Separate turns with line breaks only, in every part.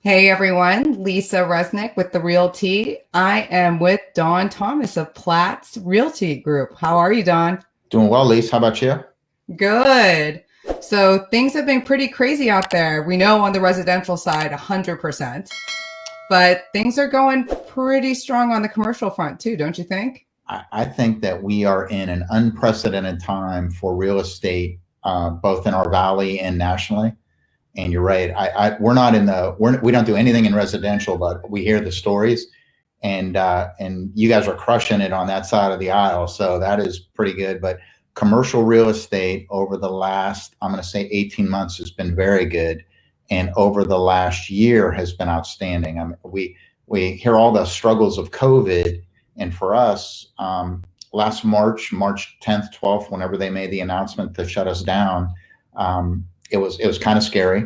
Hey everyone, Lisa Resnick with the Realty. I am with Dawn Thomas of Platz Realty Group. How are you, Dawn?
Doing well, Lise. How about you?
Good. So things have been pretty crazy out there. We know on the residential side, 100%, but things are going pretty strong on the commercial front too, don't you think?
I think that we are in an unprecedented time for real estate, both in our valley and nationally. And you're right. We're not in we don't do anything in residential, but we hear the stories, and you guys are crushing it on that side of the aisle. So that is pretty good. But commercial real estate over the last, I'm going to say 18 months has been very good. And over the last year has been outstanding. I mean, we hear all the struggles of COVID. And for us, last March 10th, 12th, whenever they made the announcement to shut us down, it was kind of scary.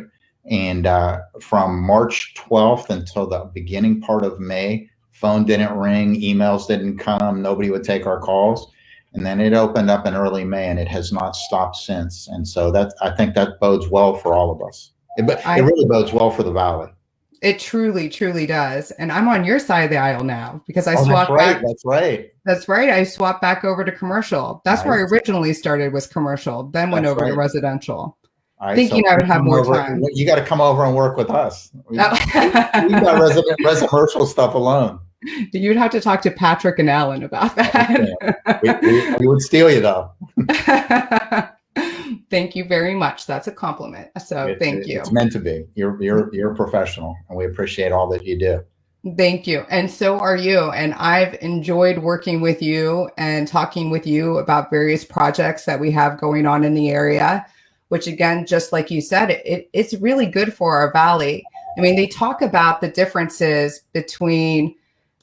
And from March 12th until the beginning part of May, phone didn't ring, emails didn't come, nobody would take our calls. And then it opened up in early May, and it has not stopped since. And so I think that bodes well for all of us. It really bodes well for the valley.
It truly, truly does. And I'm on your side of the aisle now because I swapped
that's right,
back.
That's right.
That's right. I swapped back over to commercial. That's where I originally started, was commercial, then went over to residential.
Right,
thinking I would have more time.
You got to come over and work with us. We've got residential stuff alone.
You'd have to talk to Patrick and Alan about
that. We would steal you, though.
Thank you very much. That's a compliment. So thank you.
It's meant to be. You're a professional, and we appreciate all that you do.
Thank you. And so are you. And I've enjoyed working with you and talking with you about various projects that we have going on in the area, which again, just like you said, it's really good for our valley. I mean, they talk about the differences between,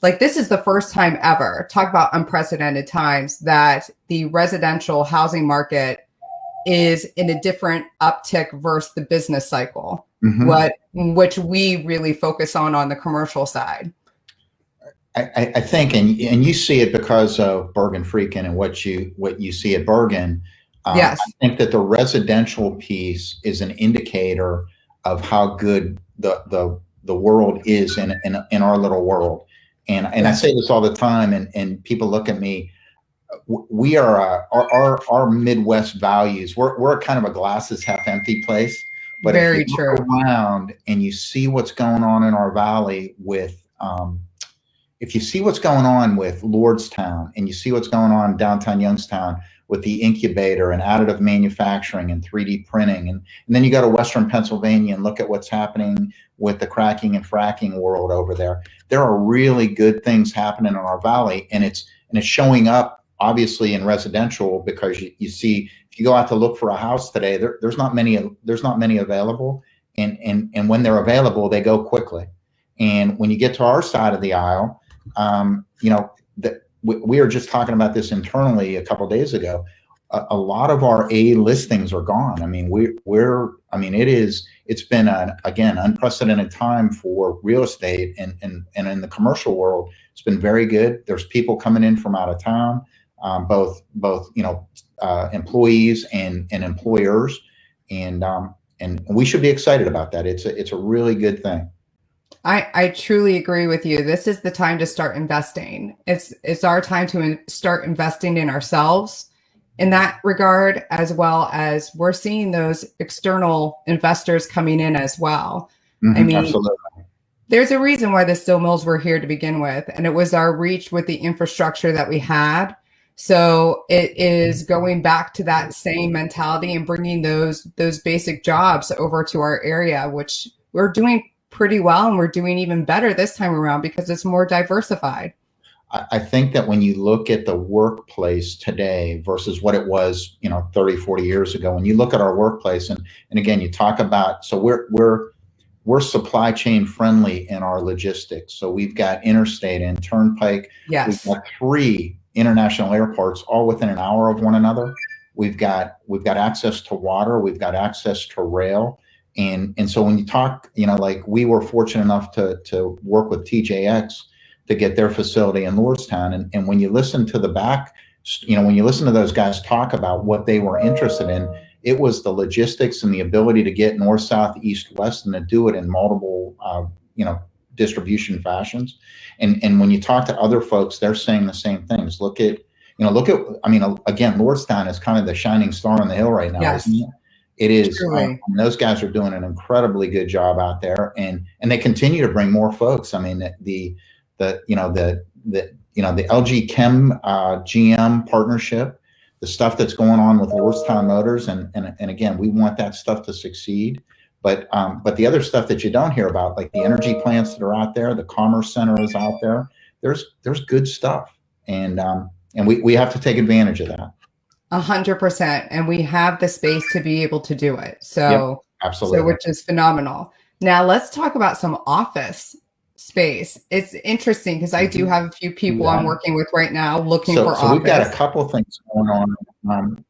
like, this is the first time ever, talk about unprecedented times, that the residential housing market is in a different uptick versus the business cycle, which we really focus on the commercial side.
I think, and you see it because of Burgan Friedkin and what you see at Burgan.
Yes.
I think that the residential piece is an indicator of how good the world is in our little world. And I say this all the time, and people look at me. We are our Midwest values. We're kind of a glasses half empty place. But
very
if you
true.
Look around and you see what's going on in our valley with, if you see what's going on with Lordstown, and you see what's going on downtown Youngstown with the incubator and additive manufacturing and 3D printing, and then you go to Western Pennsylvania and look at what's happening with the cracking and fracking world over there. There are really good things happening in our valley, and it's showing up obviously in residential, because you see, if you go out to look for a house today, there's not many available, and when they're available, they go quickly. And when you get to our side of the aisle, we were just talking about this internally a couple of days ago. A lot of our A listings are gone. I mean, it's been again unprecedented time for real estate, and in the commercial world, it's been very good. There's people coming in from out of town, both employees and employers, and we should be excited about that. It's a really good thing.
I truly agree with you. This is the time to start investing. It's our time to start investing in ourselves in that regard, as well as we're seeing those external investors coming in as well. I mean,
absolutely.
There's a reason why the steel mills were here to begin with, and it was our reach with the infrastructure that we had. So it is going back to that same mentality and bringing those basic jobs over to our area, which we're doing pretty well, and we're doing even better this time around because it's more diversified.
I think that when you look at the workplace today versus what it was, 30, 40 years ago, when you look at our workplace, and again, you talk about, so we're supply chain friendly in our logistics. So we've got interstate and turnpike.
Yes.
We've got 3 international airports all within an hour of one another. We've got access to water. We've got access to rail. And so when you talk, like we were fortunate enough to work with TJX to get their facility in Lordstown. And when you listen to when you listen to those guys talk about what they were interested in, it was the logistics and the ability to get north, south, east, west, and to do it in multiple, distribution fashions. And when you talk to other folks, they're saying the same things. Look at, I mean, again, Lordstown is kind of the shining star on the hill right now,
Yes.
isn't it? It is.
Truly.
Those guys are doing an incredibly good job out there, and they continue to bring more folks. I mean, the LG Chem GM partnership, the stuff that's going on with Lordstown Motors, and again, we want that stuff to succeed. But the other stuff that you don't hear about, like the energy plants that are out there, the commerce center is out there. There's good stuff, and we have to take advantage of that.
100%, and we have the space to be able to do it. So,
yep, absolutely.
So which is phenomenal. Now let's talk about some office space. It's interesting because I do have a few people I'm working with right now looking for office.
So we've got a couple of things going on.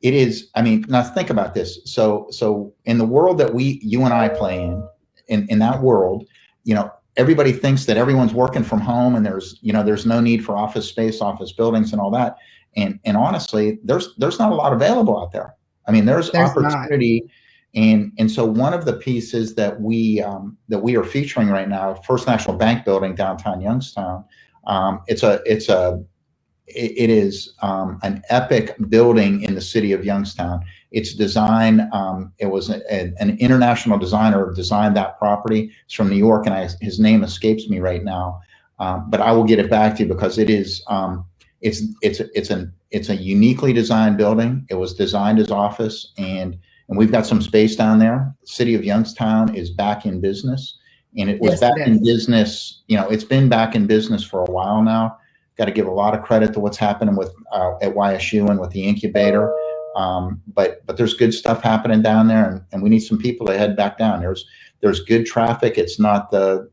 It is, I mean, now think about this. So in the world that you and I play in that world, everybody thinks that everyone's working from home and there's no need for office space, office buildings and all that. And honestly, there's not a lot available out there. I mean, there's opportunity. And so one of the pieces that we are featuring right now, First National Bank building downtown Youngstown, it is an epic building in the city of Youngstown. Its design, it was an international designer designed that property. It's from New York, and his name escapes me right now, but I will get it back to you because it is it's a uniquely designed building. It was designed as office, and we've got some space down there. The city of Youngstown is back in business, and it was back in business. It's been back in business for a while now. Got to give a lot of credit to what's happening with at YSU and with the incubator. But there's good stuff happening down there, and we need some people to head back down. There's good traffic. It's not the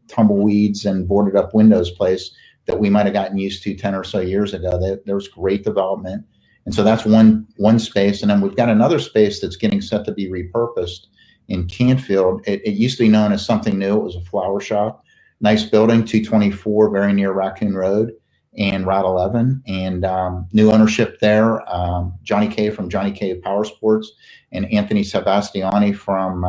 tumbleweeds and boarded up windows place that we might have gotten used to 10 or so years ago. There's great development. And so that's one space. And then we've got another space that's getting set to be repurposed in Canfield. It used to be known as something new. It was a flower shop. Nice building, 224, very near Raccoon Road and Route 11, and new ownership there. Johnny K from Johnny K Power Sports and Anthony Sebastiani from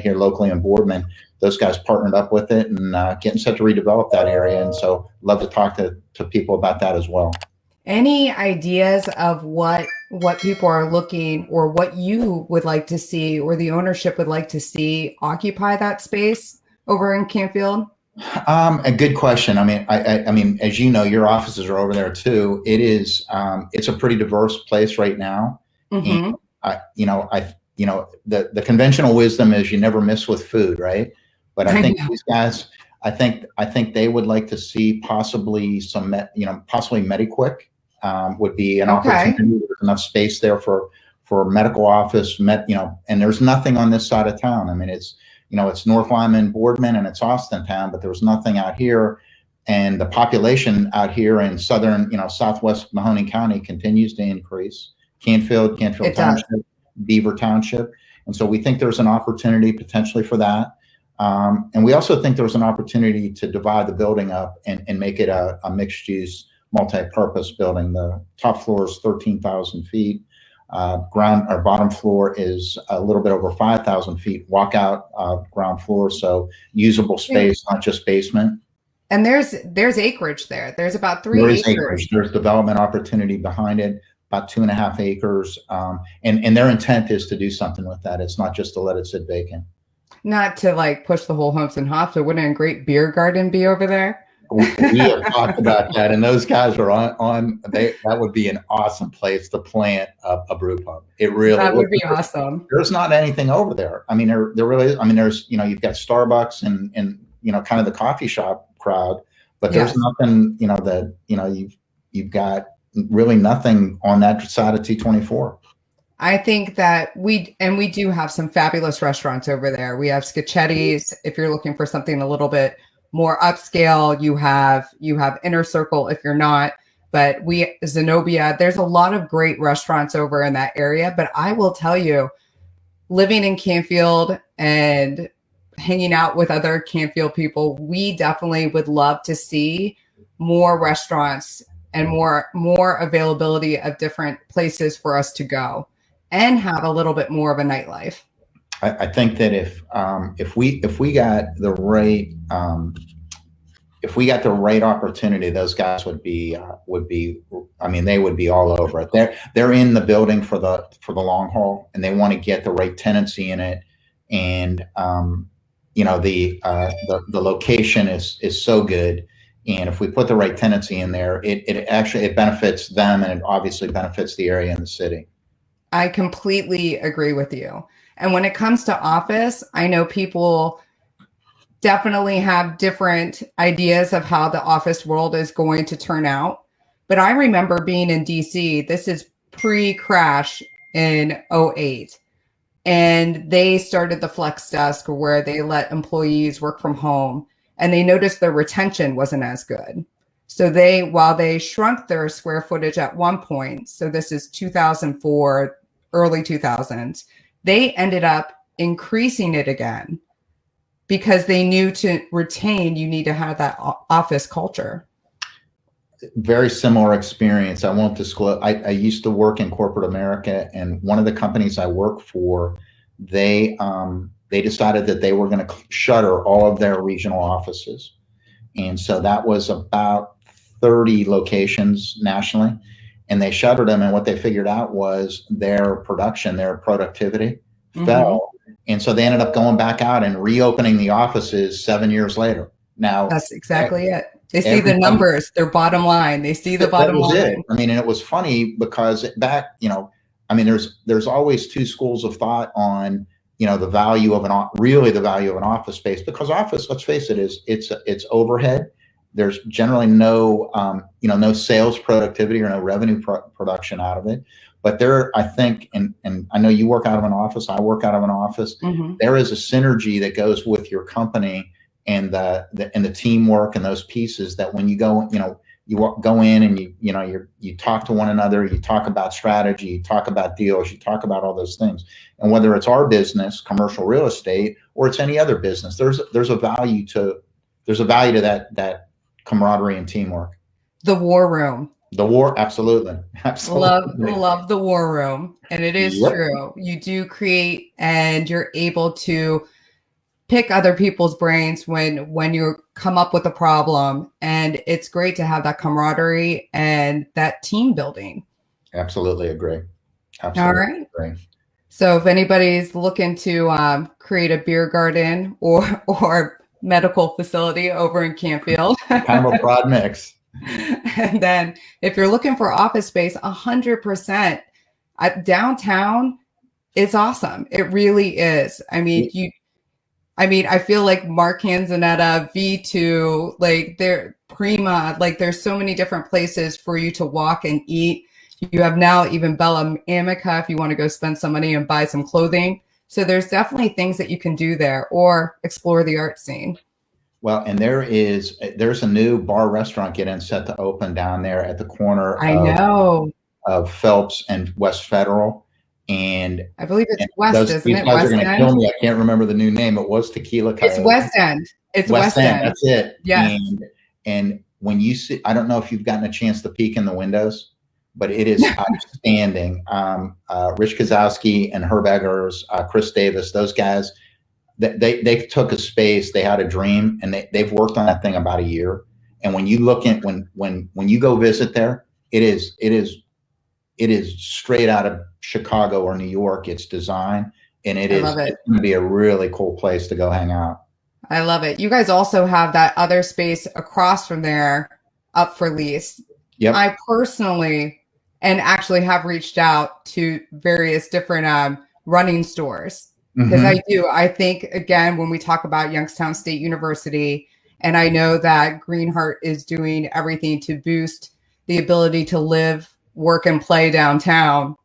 here locally in Boardman. Those guys partnered up with it and getting set to redevelop that area. And so love to talk to people about that as well.
Any ideas of what people are looking, or what you would like to see, or the ownership would like to see occupy that space over in Canfield?
A good question. I mean, as you know, your offices are over there too. It is, it's a pretty diverse place right now. Mm-hmm. And the conventional wisdom is you never miss with food, right? But I think these guys, I think they would like to see possibly possibly MediQuick would be an opportunity. There's enough space there for medical office, and there's nothing on this side of town. I mean, it's North Lyman, Boardman, and it's Austintown, but there was nothing out here. And the population out here in southern, southwest Mahoning County continues to increase. Canfield Township, Beaver Township. And so we think there's an opportunity potentially for that. And we also think there's an opportunity to divide the building up and make it a mixed use, multi-purpose building. The top floor is 13,000 feet. Bottom floor is a little bit over 5,000 feet, walkout ground floor. So usable space, not just basement.
And there's acreage there. There's about 3 acres.
There's development opportunity behind it, about 2.5 acres. And their intent is to do something with that. It's not just to let it sit vacant.
Not to push the whole Homestead hops, but wouldn't a great beer garden be over there?
We have talked about that, and those guys are on. That would be an awesome place to plant a brew pub. It really
would be awesome.
There's not anything over there. I mean, there really is. I mean, there's you've got Starbucks and kind of the coffee shop crowd, but there's nothing you've got really nothing on that side of 224.
I think that we do have some fabulous restaurants over there. We have Scachetti's. If you're looking for something a little bit more upscale, you have Inner Circle if you're not, but Zenobia, there's a lot of great restaurants over in that area. But I will tell you, living in Canfield and hanging out with other Canfield people, we definitely would love to see more restaurants and more availability of different places for us to go and have a little bit more of a nightlife.
I think that if we got the right if we got the right opportunity, those guys would be I mean, they would be all over it. They're in the building for the long haul, and they want to get the right tenancy in it. And you know, the location is so good, and if we put the right tenancy in there, it actually benefits them, and it obviously benefits the area and the city.
I completely agree with you. And when it comes to office, I know people definitely have different ideas of how the office world is going to turn out. But I remember being in DC, this is pre-crash in '08. And they started the flex desk where they let employees work from home, and they noticed their retention wasn't as good. So while they shrunk their square footage at one point, so this is 2004, early 2000s, they ended up increasing it again because they knew to retain, you need to have that office culture.
Very similar experience. I won't disclose. I used to work in corporate America, and one of the companies I work for, they decided that they were going to shutter all of their regional offices. And so that was about 30 locations nationally, and they shuttered them. And what they figured out was their production, their productivity fell. And so they ended up going back out and reopening the offices 7 years later. Now,
that's exactly it. They see the numbers, their bottom line. They see the bottom line.
I mean, and it was funny because back, you know, I mean, there's always two schools of thought on, you know, the value of the value of an office space, because office, let's face it, it's overhead. There's generally no, you know, no sales productivity or no revenue production out of it. But there, I think, and I know you work out of an office, I work out of an office. There is a synergy that goes with your company and the teamwork and those pieces that when you go, you know, you go in and you talk to one another, you talk about strategy, you talk about deals, you talk about all those things. And whether it's our business, commercial real estate, or it's any other business, there's a value to that camaraderie and teamwork.
The war room.
The war, absolutely.
Love the war room. And it is true. You do create, and you're able to pick other people's brains when you come up with a problem. And it's great to have that camaraderie and that team building.
Absolutely agree.
Absolutely. All right. Agree. So if anybody's looking to create a beer garden or medical facility over in Campfield.
Kind of a broad mix.
And then if you're looking for office space, 100% downtown, it's awesome. It really is. I mean, I feel like Mark Hanzanetta, V2, like they're Prima, like there's so many different places for you to walk and eat. You have now even Bella Amica if you want to go spend some money and buy some clothing. So there's definitely things that you can do there or explore the art scene.
Well, and there's a new bar restaurant getting set to open down there at the corner of Phelps and West Federal. And
I believe it's West, isn't it?
These guys are going to kill me. I can't remember the new name. It was Tequila Coyote.
It's West End. It's West End.
That's it.
Yeah.
And when you see, I don't know if you've gotten a chance to peek in the windows, but it is outstanding. Rich Kozowski and Herb Eggers, Chris Davis, those guys, they took a space, they had a dream, and they've worked on that thing about a year. And when you look at when you go visit there, it is straight out of Chicago or New York. It's design, and it's going to be a really cool place to go hang out.
I love it. You guys also have that other space across from there up for lease.
Yep.
I personally and actually have reached out to various different running stores because I think, again, when we talk about Youngstown State University, and I know that Greenheart is doing everything to boost the ability to live, work, and play downtown,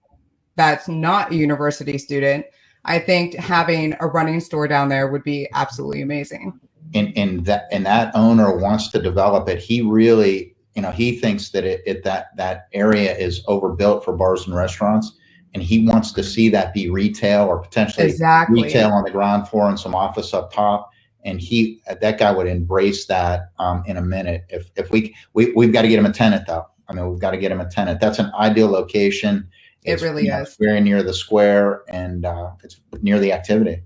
that's not a university student. I think having a running store down there would be absolutely amazing.
And that owner wants to develop it. He really, he thinks that that area is overbuilt for bars and restaurants, and he wants to see that be retail or potentially retail on the ground floor and some office up top. And that guy would embrace that in a minute. If we've got to get him a tenant though. I mean, we've got to get him a tenant. That's an ideal location.
It really is.
It's very near the square, and it's near the activity.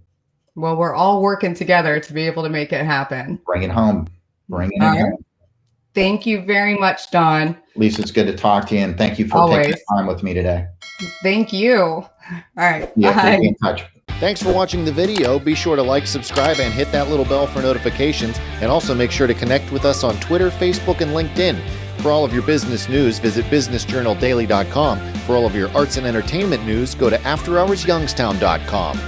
Well, we're all working together to be able to make it happen.
Bring it home. Bring it
Right.
home.
Thank you very much, Don.
Lisa, it's good to talk to you, and thank you for taking the time with me today.
Thank you. All right.
Yeah,
bye.
be in touch.
Thanks for watching the video. Be sure to like, subscribe, and hit that little bell for notifications. And also make sure to connect with us on Twitter, Facebook, and LinkedIn. For all of your business news, visit businessjournaldaily.com. For all of your arts and entertainment news, go to afterhoursyoungstown.com.